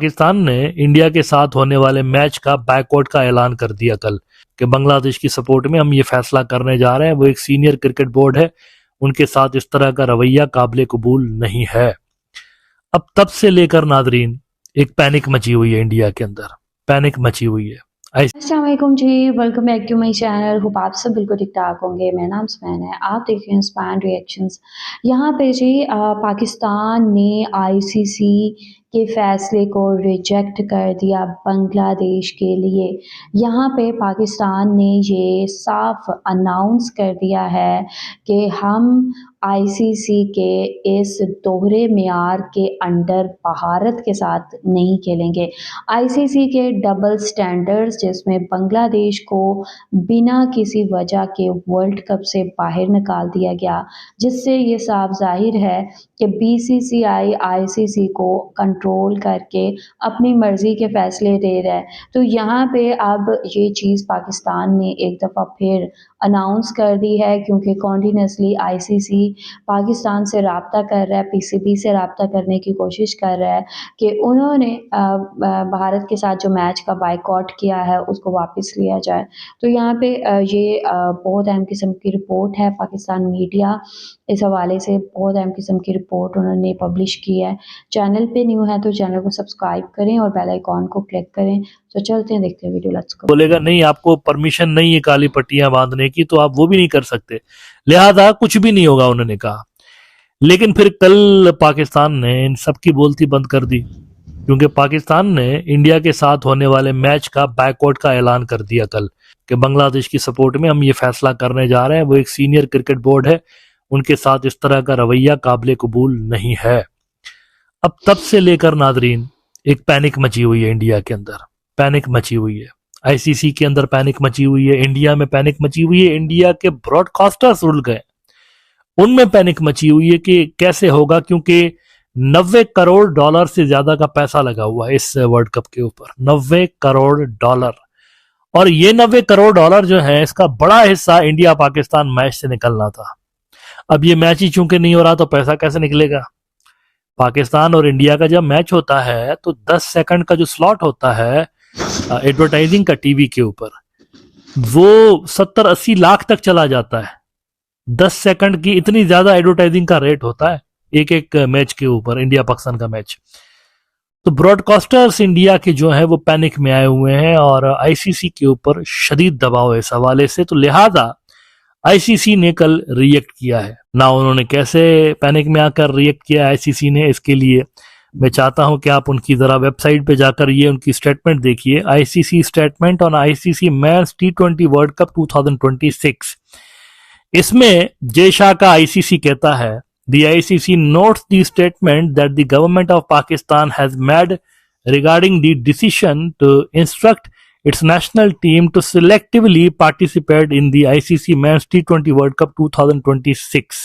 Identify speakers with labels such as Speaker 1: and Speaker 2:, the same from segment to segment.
Speaker 1: पाकिस्तान ने इंडिया के साथ होने वाले मैच का बायकॉट का ऐलान कर दिया कल कि बांग्लादेश की सपोर्ट में हम ये फैसला करने जा रहे हैं। वो एक सीनियर क्रिकेट बोर्ड है, उनके साथ इस तरह का रवैया काबिल कबूल नहीं है। अब तब से लेकर नादरीन एक पैनिक मची हुई है इंडिया के अंदर, पैनिक मची हुई है।
Speaker 2: अस्सलाम वालेकुम जी, welcome back to my channel. Hope आप सब बिल्कुल ठीक ठाक होंगे। मेरा नाम स्पैन है, आप देख रहे हैं स्पैन रिएक्शंस। यहाँ पे जी पाकिस्तान ने आईसीसी के फैसले को रिजेक्ट कर दिया बांग्लादेश के लिए। यहाँ पे पाकिस्तान ने ये साफ अनाउंस कर दिया है कि हम आईसीसी के इस दोहरे मेयार के अंडर भारत के साथ नहीं खेलेंगे। आईसीसी के डबल स्टैंडर्ड्स, जिसमें बांग्लादेश को बिना किसी वजह के वर्ल्ड कप से बाहर निकाल दिया गया, जिससे ये साफ जाहिर है कि बीसीसीआई आईसीसी को कंट्रोल करके अपनी मर्ज़ी के फ़ैसले दे रहा है। तो यहाँ पे अब ये चीज़ पाकिस्तान ने एक दफ़ा फिर अनाउंस कर दी है, क्योंकि कॉन्टीन्यूसली आईसीसी पाकिस्तान से रब्ता कर रहा है, पीसीबी से रब्ता करने की कोशिश कर रहा है कि उन्होंने भारत के साथ जो मैच का बायकॉट किया है उसको वापस लिया जाए। तो यहाँ पे ये बहुत अहम किस्म की रिपोर्ट है। पाकिस्तान मीडिया इस हवाले से बहुत अहम किस्म की रिपोर्ट उन्होंने पब्लिश की है। चैनल पे न्यू है तो चैनल को सब्सक्राइब करें और बेल आइकॉन को क्लिक करें। तो चलते हैं, देखते हैं वीडियो, लेट्स गो।
Speaker 1: बोलेगा नहीं, आपको परमिशन नहीं है काली पट्टियां बांधने की, तो आप वो भी नहीं कर सकते, लिहाजा कुछ भी नहीं होगा, उन्होंने कहा। लेकिन फिर कल पाकिस्तान ने इन सब की बोलती बंद कर दी, क्योंकि पाकिस्तान ने इंडिया के साथ होने वाले मैच का बायकॉट का ऐलान कर दिया कल कि बांग्लादेश की सपोर्ट में हम ये फैसला करने जा रहे हैं। वो एक सीनियर क्रिकेट बोर्ड है, उनके साथ इस तरह का रवैया काबिल कबूल नहीं है। अब तब से लेकर नादरीन एक पैनिक मची हुई है इंडिया के अंदर, पैनिक मची हुई है। आईसीसी के अंदर पैनिक मची हुई है, इंडिया में पैनिक मची हुई है, इंडिया के ब्रॉडकास्टर्स रुल गए, उनमें पैनिक मची हुई है कि कैसे होगा, क्योंकि 90 करोड़ डॉलर से ज्यादा का पैसा लगा हुआ है इस वर्ल्ड कप के ऊपर, 90 करोड़ डॉलर। और ये 90 करोड़ डॉलर जो है, इसका बड़ा हिस्सा इंडिया पाकिस्तान मैच से निकलना था। अब ये मैच ही चूंकि नहीं हो रहा तो पैसा कैसे निकलेगा। पाकिस्तान और इंडिया का जब मैच होता है तो 10 सेकंड का जो स्लॉट होता है एडवर्टाइजिंग का टीवी के ऊपर, वो 70-80 लाख तक चला जाता है। 10 सेकंड की इतनी ज्यादा एडवर्टाइजिंग का रेट होता है एक एक मैच के ऊपर, इंडिया पाकिस्तान का मैच। तो ब्रॉडकास्टर्स इंडिया के जो है वो पैनिक में आए हुए हैं और आईसीसी के ऊपर शदीद दबाव है इस हवाले से। तो लिहाजा आईसीसी ने कल रिएक्ट किया है ना। उन्होंने कैसे पैनिक में आकर रिएक्ट किया आईसीसी ने, इसके लिए मैं चाहता हूं कि आप उनकी जरा वेबसाइट पे जाकर ये उनकी स्टेटमेंट देखिए। ICC statement on ICC men's T20 world cup 2026। इसमें जय शाह का आईसीसी कहता है, The ICC notes the statement that the government of Pakistan has made regarding the decision to instruct its national team to selectively participate in the ICC Men's T20 World Cup 2026।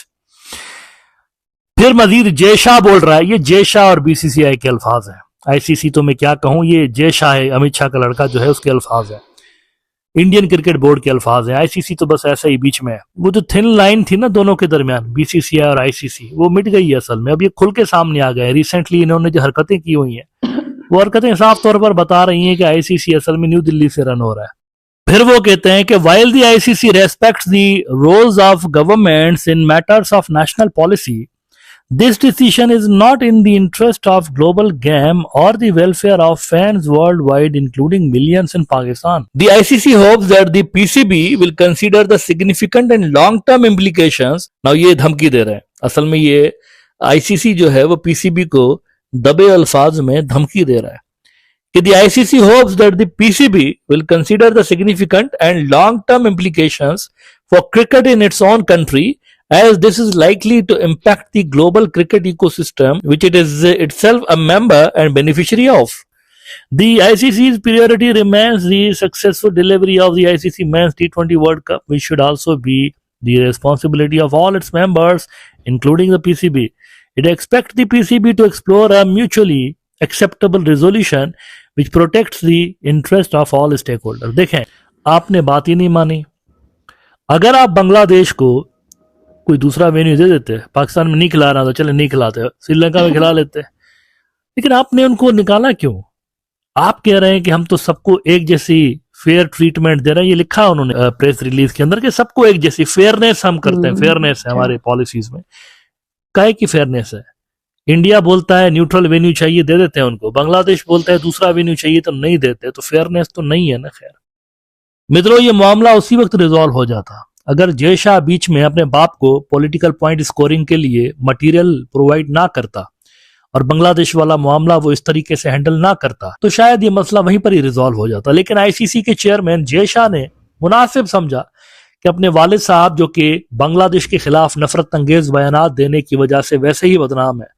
Speaker 1: फिर मजीद जय शाह बोल रहा है, ये जय शाह और BCCI के अल्फाज हैं। ICC तो मैं क्या कहूं, ये जय शाह है, अमित शाह का लड़का जो है उसके अल्फाज है, इंडियन क्रिकेट बोर्ड के अल्फाज है। आईसीसी तो बस ऐसा ही बीच में है। वो जो थिन लाइन थी ना दोनों के दरमियान, बीसीसीआई और आईसीसी, वो मिट गई है असल में। अब ये खुल के सामने आ गए। रिसेंटली इन्होंने जो हरकतें की हुई हैं, वो हरकतें साफ तौर पर बता रही हैं कि आईसीसी असल में न्यू दिल्ली से रन हो रहा है। फिर वो कहते हैं कि while the ICC respects the roles of governments in matters of national policy, this decision is not in the interest of global game or the welfare of fans worldwide, including millions in Pakistan. The ICC hopes that the PCB will consider the significant and long-term implications. Now ये धमकी दे रहे हैं, असल में ये ICC जो है वो PCB को दबे अल्फाज में धमकी दे रहा है कि the ICC hopes that the PCB will consider the significant and long-term implications for cricket in its own country, as this is likely to impact the global cricket ecosystem, which it is itself a member and beneficiary of. The ICC's priority remains the successful delivery of the ICC Men's T20 World Cup, which should also be the responsibility of all its members, including the PCB. It expects the PCB to explore a mutually acceptable resolution which protects the interest of all stakeholders. देखें, आपने बात ही नहीं मानी। अगर आप बांग्लादेश को कोई दूसरा वेन्यू दे देते, पाकिस्तान में नहीं खिला रहा था, चले नहीं खिलाते, श्रीलंका में खिला लेते, लेकिन आपने उनको निकाला क्यों? आप कह रहे हैं कि हम तो सबको एक जैसी फेयर ट्रीटमेंट दे रहे हैं, ये लिखा है उन्होंने प्रेस रिलीज के अंदर कि सबको एक जैसी फेयरनेस हम करते हैं, फेयरनेस है
Speaker 2: अच्छा।
Speaker 1: हमारे पॉलिसीज में। काहे की फेयरनेस है? इंडिया बोलता है न्यूट्रल वेन्यू चाहिए, दे देते हैं उनको। बांग्लादेश बोलता है दूसरा वेन्यू चाहिए, तो नहीं देते। तो फेयरनेस तो नहीं है ना। खैर मित्रों, ये मामला उसी वक्त रिजॉल्व हो जाता अगर जय शाह बीच में अपने बाप को पॉलिटिकल पॉइंट स्कोरिंग के लिए मटेरियल प्रोवाइड ना करता और बांग्लादेश वाला मामला वो इस तरीके से हैंडल ना करता, तो शायद ये मसला वहीं पर ही रिजॉल्व हो जाता। लेकिन आईसीसी के चेयरमैन जय शाह ने मुनासिब समझा कि अपने वालिद साहब, जो कि बांग्लादेश के खिलाफ नफरत अंगेज बयानात देने की वजह से वैसे ही बदनाम है,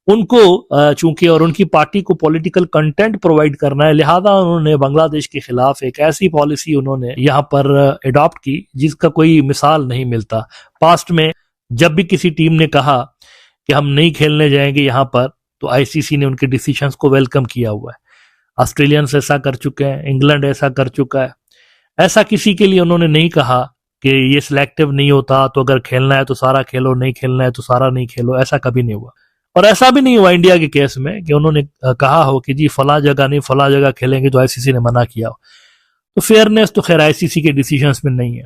Speaker 1: उनको चूंकि और उनकी पार्टी को पॉलिटिकल कंटेंट प्रोवाइड करना है, लिहाजा उन्होंने बांग्लादेश के खिलाफ एक ऐसी पॉलिसी उन्होंने यहाँ पर अडॉप्ट की जिसका कोई मिसाल नहीं मिलता। पास्ट में जब भी किसी टीम ने कहा कि हम नहीं खेलने जाएंगे यहाँ पर, तो आईसीसी ने उनके डिसीजंस को वेलकम किया हुआ है। ऑस्ट्रेलियंस ऐसा कर चुके हैं, इंग्लैंड ऐसा कर चुका है। ऐसा किसी के लिए उन्होंने नहीं कहा कि ये सिलेक्टिव नहीं होता, तो अगर खेलना है तो सारा खेलो, नहीं खेलना है तो सारा नहीं खेलो। ऐसा कभी नहीं हुआ। और ऐसा भी नहीं हुआ इंडिया के केस में कि उन्होंने कहा हो कि जी फला जगह नहीं, फला जगह खेलेंगे, तो आईसीसी ने मना किया हो। तो फेयरनेस तो खैर आईसीसी के डिसीजंस में नहीं है।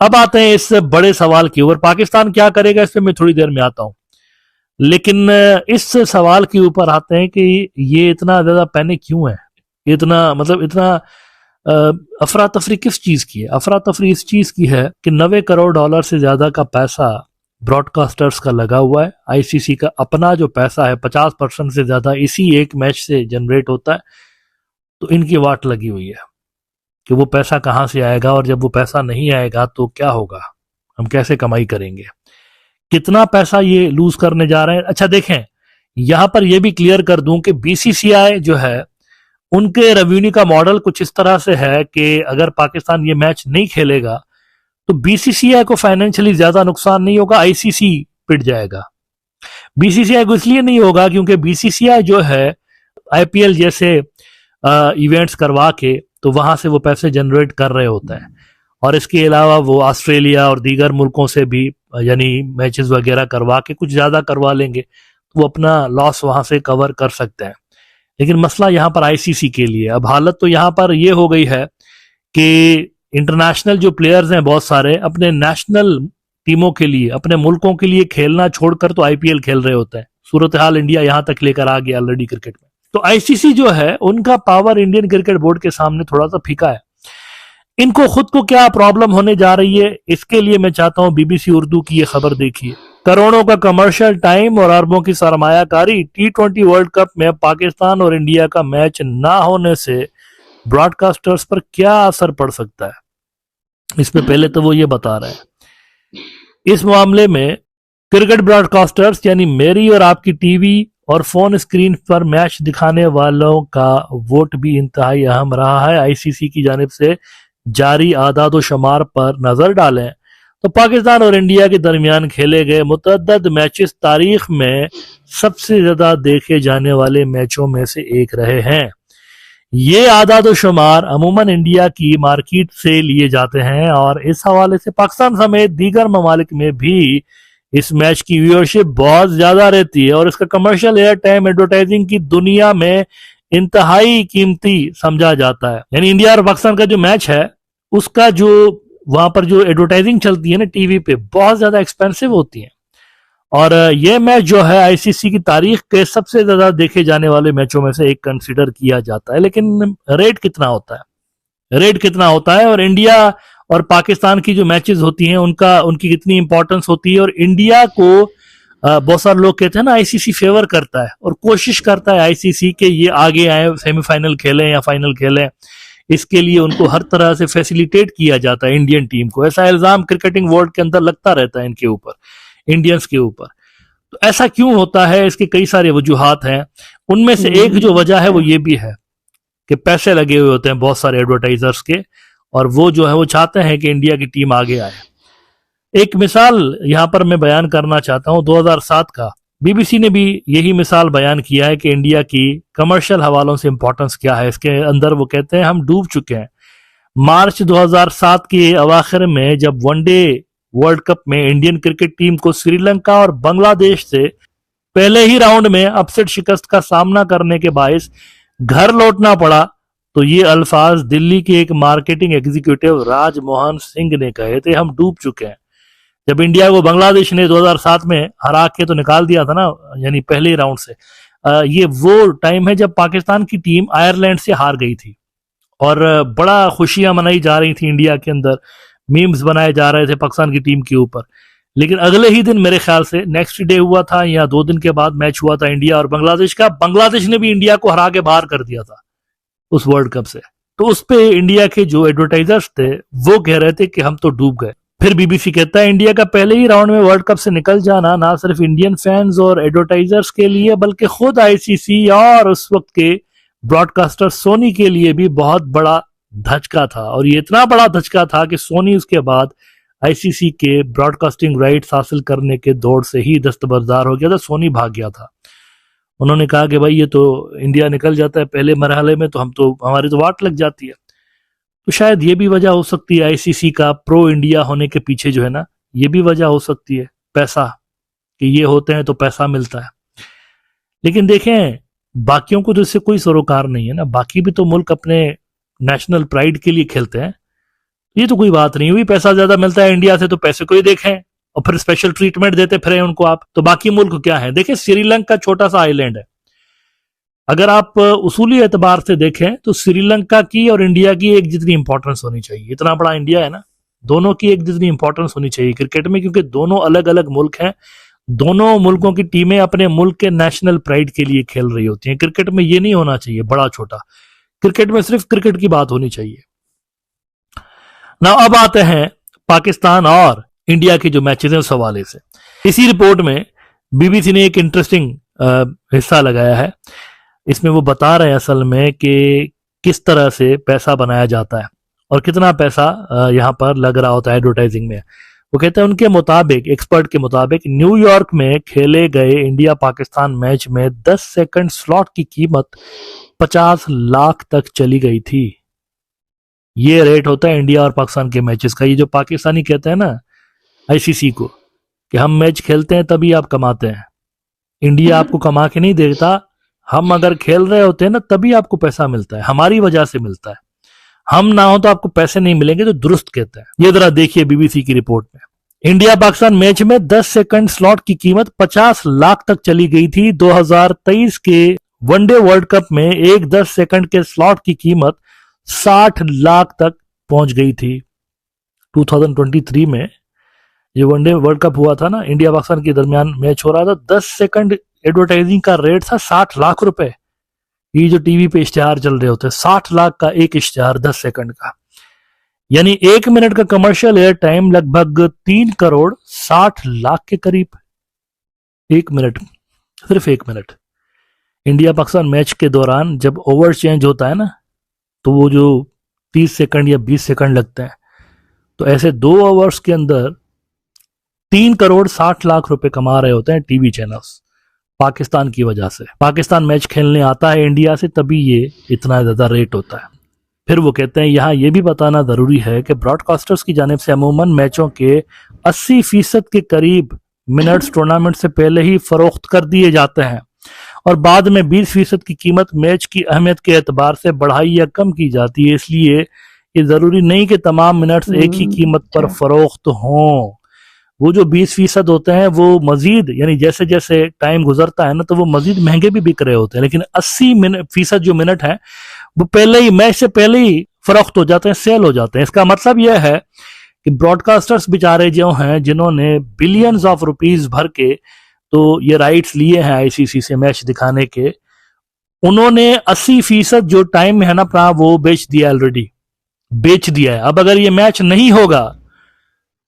Speaker 1: अब आते हैं इस बड़े सवाल के ऊपर, पाकिस्तान क्या करेगा, इस पर मैं थोड़ी देर में आता हूं। लेकिन इस सवाल के ऊपर आते हैं कि ये इतना ज्यादा पैनिक क्यों है, इतना अफरा तफरी किस चीज की है? अफरा तफरी इस चीज की है कि 90 करोड़ डॉलर से ज्यादा का पैसा ब्रॉडकास्टर्स का लगा हुआ है। आईसीसी का अपना जो पैसा है 50% से ज्यादा इसी एक मैच से जनरेट होता है। तो इनकी वाट लगी हुई है कि वो पैसा कहां से आएगा, और जब वो पैसा नहीं आएगा तो क्या होगा, हम कैसे कमाई करेंगे, कितना पैसा ये लूज करने जा रहे हैं। अच्छा देखें, यहां पर यह भी क्लियर कर दूं कि बीसीसीआई जो है, उनके रेवेन्यू का मॉडल कुछ इस तरह से है कि अगर पाकिस्तान ये मैच नहीं खेलेगा तो बीसीसीआई को फाइनेंशियली ज्यादा नुकसान नहीं होगा, आईसीसी पिट जाएगा। बीसीसीआई को इसलिए नहीं होगा क्योंकि बीसीसीआई जो है आईपीएल जैसे इवेंट्स करवा के तो वहां से वो पैसे जनरेट कर रहे होते हैं, और इसके अलावा वो ऑस्ट्रेलिया और दीगर मुल्कों से भी यानी मैचेस वगैरह करवा के कुछ ज्यादा करवा लेंगे, तो वो अपना लॉस वहां से कवर कर सकते हैं। लेकिन मसला यहाँ पर आईसीसी के लिए, अब हालत तो यहाँ पर ये हो गई है कि इंटरनेशनल जो प्लेयर्स हैं बहुत सारे अपने नेशनल टीमों के लिए, अपने मुल्कों के लिए खेलना छोड़कर तो आईपीएल खेल रहे होते हैं। सूरत हाल इंडिया यहां तक लेकर आ गया ऑलरेडी क्रिकेट में। तो आईसीसी जो है उनका पावर इंडियन क्रिकेट बोर्ड के सामने थोड़ा सा फीका है। इनको खुद को क्या प्रॉब्लम होने जा रही है, इसके लिए मैं चाहता हूं बीबीसी उर्दू की ये खबर देखिए। करोड़ों का कमर्शियल टाइम और अरबों की सरमायाकारी, T20 वर्ल्ड कप में पाकिस्तान और इंडिया का मैच ना होने से ब्रॉडकास्टर्स पर क्या असर पड़ सकता है। इसमें पहले तो वो ये बता रहे हैं, इस मामले में क्रिकेट ब्रॉडकास्टर्स यानी मेरी और आपकी टीवी और फोन स्क्रीन पर मैच दिखाने वालों का वोट भी इंतहाई अहम रहा है। आईसीसी की जानिब से जारी आदाद शुमार पर नजर डालें तो पाकिस्तान और इंडिया के दरमियान खेले गए मुतअद्दद मैचेस तारीख में सबसे ज्यादा देखे जाने वाले मैचों में से एक रहे हैं। ये आदाद शुमार अमूमन इंडिया की मार्केट से लिए जाते हैं और इस हवाले से पाकिस्तान समेत दीगर ममालिक में भी इस मैच की व्यूअरशिप बहुत ज्यादा रहती है और इसका कमर्शियल एयर टाइम एडवर्टाइजिंग की दुनिया में इंतहाई कीमती समझा जाता है। यानी इंडिया और पाकिस्तान का जो मैच है उसका जो वहां पर जो एडवर्टाइजिंग चलती है ना टीवी पे, बहुत ज्यादा एक्सपेंसिव होती है। और ये मैच जो है आईसीसी की तारीख के सबसे ज्यादा देखे जाने वाले मैचों में से एक कंसीडर किया जाता है। लेकिन रेट कितना होता है और इंडिया और पाकिस्तान की जो मैचेस होती हैं उनकी कितनी इंपॉर्टेंस होती है। और इंडिया को बहुत सारे लोग कहते हैं ना आईसीसी फेवर करता है और कोशिश करता है आईसीसी के ये आगे आए, सेमीफाइनल खेलें या फाइनल खेलें, इसके लिए उनको हर तरह से फैसिलिटेट किया जाता है इंडियन टीम को। ऐसा इल्जाम क्रिकेटिंग वर्ल्ड के अंदर लगता रहता है इनके ऊपर, इंडियंस के ऊपर। तो ऐसा क्यों होता है, इसके कई सारे वजूहात हैं। उनमें से एक जो वजह है वो ये भी है कि पैसे लगे हुए होते हैं बहुत सारे एडवर्टाइजर्स के, और वो जो है वो चाहते हैं कि इंडिया की टीम आगे आए। एक मिसाल यहां पर मैं बयान करना चाहता हूं 2007 का। बीबीसी ने भी यही मिसाल बयान किया है कि इंडिया की कमर्शियल हवालों से इंपॉर्टेंस क्या है। इसके अंदर वो कहते हैं हम डूब चुके हैं। मार्च 2007 के अवाखिर में जब वनडे वर्ल्ड कप में इंडियन क्रिकेट टीम को श्रीलंका और बांग्लादेश से पहले ही राउंड में अपसेट शिकस्त का सामना करने के बायस घर लौटना पड़ा तो ये अल्फाज दिल्ली के एक मार्केटिंग एग्जीक्यूटिव राजमोहन सिंह ने कहे थे, हम डूब चुके हैं। जब इंडिया को बांग्लादेश ने 2007 में हरा के तो निकाल दिया था ना, यानी पहले राउंड से, ये वो टाइम है जब पाकिस्तान की टीम आयरलैंड से हार गई थी और बड़ा खुशियां मनाई जा रही थी इंडिया के अंदर, मीम्स बनाए जा रहे थे पाकिस्तान की टीम के ऊपर। लेकिन अगले ही दिन मेरे ख्याल से नेक्स्ट डे हुआ था या 2 दिन के बाद मैच हुआ था इंडिया और बांग्लादेश का, बांग्लादेश ने भी इंडिया को हरा के बाहर कर दिया था उस वर्ल्ड कप से। तो उस पे इंडिया के जो एडवर्टाइजर्स थे वो कह रहे थे कि हम तो डूब गए। फिर बीबीसी कहता है इंडिया का पहले ही राउंड में वर्ल्ड कप से निकल जाना ना सिर्फ इंडियन फैंस और एडवर्टाइजर्स के लिए बल्कि खुद आईसीसी और उस वक्त के ब्रॉडकास्टर सोनी के लिए भी बहुत बड़ा धचका था। और ये इतना बड़ा धचका था कि सोनी उसके बाद आईसीसी के ब्रॉडकास्टिंग राइट्स हासिल करने के दौड़ से ही दस्तबरदार हो गया था, सोनी भाग गया था। उन्होंने कहा कि भाई ये तो इंडिया निकल जाता है पहले मरहले में तो हमारी तो वाट लग जाती है। तो शायद ये भी वजह हो सकती है आईसीसी का प्रो इंडिया होने के पीछे, जो है ना, ये भी वजह हो सकती है, पैसा, कि ये होते हैं तो पैसा मिलता है। लेकिन देखें बाकियों को तो इससे कोई सरोकार नहीं है ना, बाकी भी तो मुल्क अपने नेशनल प्राइड के लिए खेलते हैं, ये तो कोई बात नहीं हुई। पैसा ज्यादा मिलता है इंडिया से तो पैसे को ही देखें और फिर स्पेशल ट्रीटमेंट देते फिर उनको आप। तो बाकी मुल्क क्या है, देखिए श्रीलंका छोटा सा आइलैंड है, अगर आप उसूली एतबार से देखें तो श्रीलंका की और इंडिया की एक जितनी इंपॉर्टेंस होनी चाहिए। इतना बड़ा इंडिया है ना, दोनों की एक जितनी इंपॉर्टेंस होनी चाहिए क्रिकेट में, क्योंकि दोनों अलग अलग मुल्क हैं, दोनों मुल्कों की टीमें अपने मुल्क के नेशनल प्राइड के लिए खेल रही होती हैं। क्रिकेट में ये नहीं होना चाहिए बड़ा छोटा, क्रिकेट में सिर्फ क्रिकेट की बात होनी चाहिए ना। अब आते हैं पाकिस्तान और इंडिया के जो मैचेस हैं उस हवाले से। इसी रिपोर्ट में बीबीसी ने एक इंटरेस्टिंग हिस्सा लगाया है, इसमें वो बता रहे हैं असल में कि किस तरह से पैसा बनाया जाता है और कितना पैसा यहाँ पर लग रहा होता है एडवर्टाइजिंग में। वो कहते हैं उनके मुताबिक, एक्सपर्ट के मुताबिक, न्यूयॉर्क में खेले गए इंडिया पाकिस्तान मैच में 10 सेकंड स्लॉट की कीमत 50 लाख तक चली गई थी। ये रेट होता है इंडिया और पाकिस्तान के मैचेस का। ये जो पाकिस्तानी कहते हैं ना आईसीसी को कि हम मैच खेलते हैं तभी आप कमाते हैं, इंडिया आपको कमा के नहीं देता, हम अगर खेल रहे होते हैं ना तभी आपको पैसा मिलता है, हमारी वजह से मिलता है, हम ना हो तो आपको पैसे नहीं मिलेंगे, तो दुरुस्त कहता है। ये जरा देखिए बीबीसी की रिपोर्ट में, इंडिया पाकिस्तान मैच में 10 सेकंड स्लॉट की कीमत 50 लाख तक चली गई थी। 2023 के वनडे वर्ल्ड कप में एक 10 सेकंड के स्लॉट की कीमत 60 लाख तक पहुंच गई थी। 2023 में ये वनडे वर्ल्ड कप हुआ था ना, इंडिया पाकिस्तान के दरमियान मैच हो रहा था, 10 सेकंड एडवर्टाइजिंग का रेट था 60 लाख रुपए। ये जो टीवी पे इश्तेहार चल रहे होते हैं, 60 लाख का एक इश्तेहार 10 सेकंड का, यानी 1 मिनट का कमर्शियल एयर टाइम लगभग 3 करोड़ 60 लाख के करीब। 1 मिनट, सिर्फ 1 मिनट। इंडिया पाकिस्तान मैच के दौरान जब ओवर चेंज होता है ना, तो वो जो 30 सेकंड या 20 सेकंड लगते हैं, तो ऐसे 2 ओवर्स के अंदर 3 करोड़ 60 लाख रुपए कमा रहे होते हैं टीवी चैनल्स पाकिस्तान की वजह से। पाकिस्तान मैच खेलने आता है इंडिया से तभी ये इतना ज्यादा रेट होता है। फिर वो कहते हैं यहाँ ये भी बताना जरूरी है कि ब्रॉडकास्टर्स की जानिब से अमूमन मैचों के 80% के करीब मिनट्स टूर्नामेंट से पहले ही फरोख्त कर दिए जाते हैं और बाद में 20% की कीमत मैच की अहमियत के एतबार से बढ़ाई या कम की जाती है। इसलिए ये जरूरी नहीं कि तमाम मिनट्स एक ही कीमत पर फरोख्त हों। वो जो 20% होते हैं वो मजीद, यानी जैसे जैसे टाइम गुजरता है ना, तो वो मजीद महंगे भी बिक रहे होते हैं, लेकिन 80% जो मिनट है वो पहले ही, मैच से पहले ही फरोख्त हो जाते हैं, सेल हो जाते हैं। इसका मतलब यह है कि ब्रॉडकास्टर्स बेचारे जो हैं, जिन्होंने बिलियंस ऑफ रुपीस भर के तो ये राइट्स लिए हैं आईसीसी से मैच दिखाने के, उन्होंने 80% जो टाइम है ना वो बेच दिया, ऑलरेडी बेच दिया है। अब अगर ये मैच नहीं होगा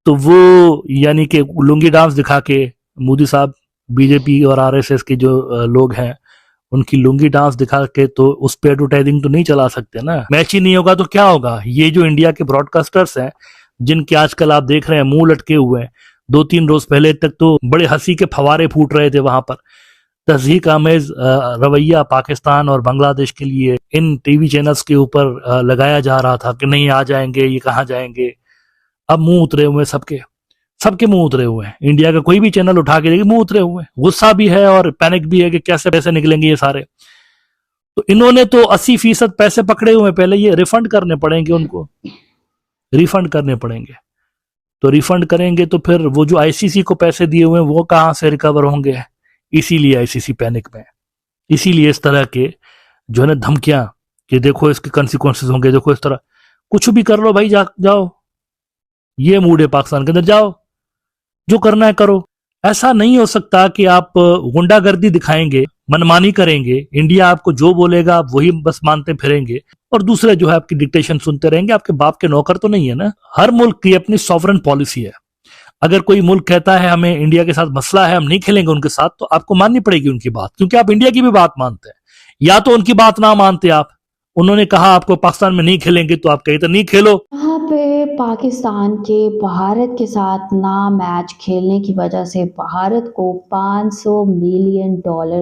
Speaker 1: तो वो, यानी कि लुंगी डांस दिखा के, मोदी साहब बीजेपी और आरएसएस के जो लोग हैं उनकी लुंगी डांस दिखा के तो उस पे एडवर्टाइजिंग तो नहीं चला सकते ना। मैच ही नहीं होगा तो क्या होगा। ये जो इंडिया के ब्रॉडकास्टर्स हैं जिनके आजकल आप देख रहे हैं मुंह लटके हुए हैं, 2-3 रोज पहले तक तो बड़े हंसी के फवारे फूट रहे थे वहां पर, तस्दीक आमेज रवैया पाकिस्तान और बांग्लादेश के लिए इन टीवी चैनल्स के ऊपर लगाया जा रहा था कि नहीं आ जाएंगे, ये कहाँ जाएंगे। अब मुंह उतरे हुए सबके मुंह उतरे हुए हैं। इंडिया का कोई भी चैनल उठा के देखिए मुंह उतरे हुए हैं, गुस्सा भी है और पैनिक भी है कि कैसे पैसे निकलेंगे ये सारे। तो इन्होंने तो 80% पैसे पकड़े हुए हैं, पहले ये रिफंड करने पड़ेंगे उनको, रिफंड करने पड़ेंगे। तो रिफंड करेंगे तो फिर वो जो आईसीसी को पैसे दिए हुए हैं वो कहां से रिकवर होंगे। इसीलिए आईसीसी पैनिक में, इसीलिए इस तरह के जो है ना धमकियां कि देखो इसके कंसिक्वेंसेस होंगे, देखो इस तरह, कुछ भी कर लो भाई, जाओ, ये मूड है पाकिस्तान के अंदर, जाओ जो करना है करो। ऐसा नहीं हो सकता कि आप गुंडागर्दी दिखाएंगे, मनमानी करेंगे, इंडिया आपको जो बोलेगा आप वही बस मानते फिरेंगे, और दूसरे जो है आपकी डिक्टेशन सुनते रहेंगे। आपके बाप के नौकर तो नहीं है ना। हर मुल्क की अपनी सॉवरन पॉलिसी है। अगर कोई मुल्क कहता है हमें इंडिया के साथ मसला है, हम नहीं खेलेंगे उनके साथ, तो आपको माननी पड़ेगी उनकी बात, क्योंकि आप इंडिया की भी बात मानते हैं। या तो उनकी बात ना मानते आप, उन्होंने कहा आपको पाकिस्तान में नहीं खेलेंगे तो आप कहे तो नहीं खेलो।
Speaker 2: यहाँ पे पाकिस्तान के भारत के साथ ना मैच खेलने की वजह से भारत को $500 मिलियन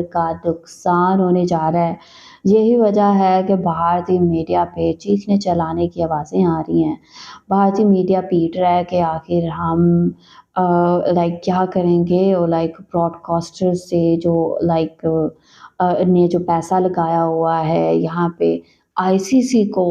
Speaker 2: का नुकसान होने जा रहा है। यही वजह है कि भारतीय मीडिया पे चीखने चलाने की आवाज़ें आ रही हैं। भारतीय मीडिया पीट रहा है कि आखिर हम लाइक क्या करेंगे, और लाइक ब्रॉडकास्टर से जो लाइक ने जो पैसा लगाया हुआ है यहाँ पे, आईसीसी को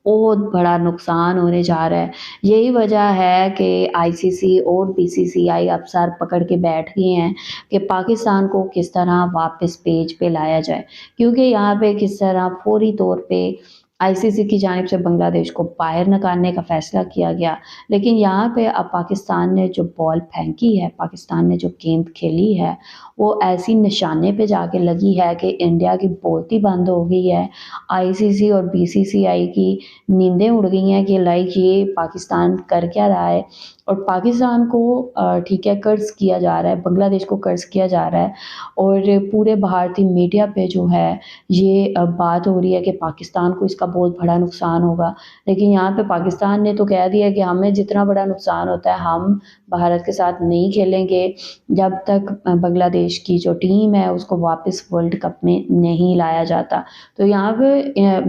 Speaker 2: बहुत बड़ा नुकसान होने जा रहा है। यही वजह है कि आईसीसी और बीसीसीआई अफसर पकड़ के बैठ गए हैं कि पाकिस्तान को किस तरह वापस पेज पे लाया जाए, क्योंकि यहाँ पे किस तरह फौरी तौर पे आईसीसी की जानिब से बांग्लादेश को बाहर निकालने का फ़ैसला किया गया। लेकिन यहाँ पे अब पाकिस्तान ने जो बॉल फेंकी है, पाकिस्तान ने जो गेंद खेली है, वो ऐसी निशाने पे जाके लगी है कि इंडिया की बोलती बंद हो गई है। आईसीसी और बीसीसीआई की नींदें उड़ गई हैं कि लाइक ये पाकिस्तान कर क्या रहा है, और पाकिस्तान को ठीक है कर्ज़ किया जा रहा है, बांग्लादेश को कर्ज़ किया जा रहा है, और पूरे भारतीय मीडिया पे जो है ये बात हो रही है कि पाकिस्तान को इसका बहुत बड़ा नुकसान होगा। लेकिन यहाँ पे पाकिस्तान ने तो कह दिया कि हमें जितना बड़ा नुकसान होता है हम भारत के साथ नहीं खेलेंगे जब तक बांग्लादेश की जो टीम है उसको वापस वर्ल्ड कप में नहीं लाया जाता। तो यहाँ पे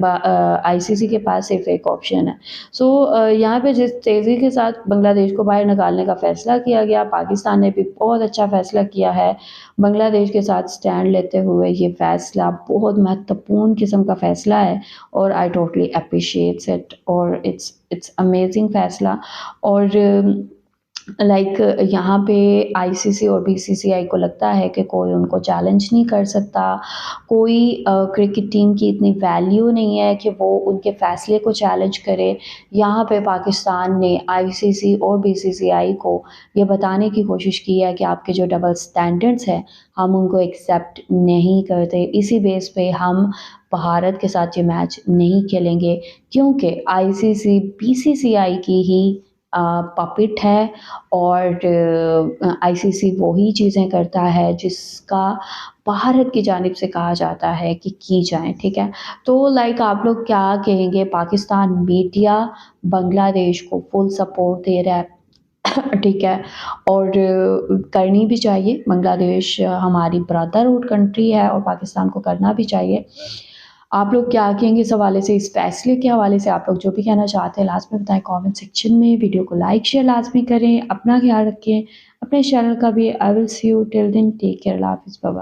Speaker 2: आईसीसी के पास सिर्फ एक ऑप्शन है। सो यहाँ पे जिस तेज़ी के साथ बांग्लादेश को बाहर निकालने का फ़ैसला किया गया, पाकिस्तान ने भी बहुत अच्छा फ़ैसला किया है बांग्लादेश के साथ स्टैंड लेते हुए। ये फ़ैसला बहुत महत्वपूर्ण किस्म का फ़ैसला है, और आई टोटली एप्रिशिएट्स इट, और इट्स अमेजिंग फ़ैसला। और लाइक यहाँ पे आईसीसी और बीसीसीआई को लगता है कि कोई उनको चैलेंज नहीं कर सकता, कोई क्रिकेट टीम की इतनी वैल्यू नहीं है कि वो उनके फ़ैसले को चैलेंज करे। यहाँ पे पाकिस्तान ने आईसीसी और बीसीसीआई को ये बताने की कोशिश की है कि आपके जो डबल स्टैंडर्ड्स हैं हम उनको एक्सेप्ट नहीं करते, इसी बेस पे हम भारत के साथ ये मैच नहीं खेलेंगे, क्योंकि आईसीसी बीसीसीआई की ही पपेट है, और आईसीसी वही चीज़ें करता है जिसका भारत की जानिब से कहा जाता है कि की जाए, ठीक है। तो लाइक आप लोग क्या कहेंगे, पाकिस्तान मीडिया बांग्लादेश को फुल सपोर्ट दे रहा है ठीक है, और करनी भी चाहिए। बांग्लादेश हमारी ब्रदरहुड कंट्री है और पाकिस्तान को करना भी चाहिए। आप लोग क्या कहेंगे इस हवाले से, इस फैसले के हवाले से? आप लोग जो भी कहना चाहते हैं लाज़मी बताएं कमेंट सेक्शन में। वीडियो को लाइक शेयर लाज़मी करें। अपना ख्याल रखें, अपने चैनल का भी। I will see you till then, take care, अल्लाह हाफ़िज़, बाय बाय।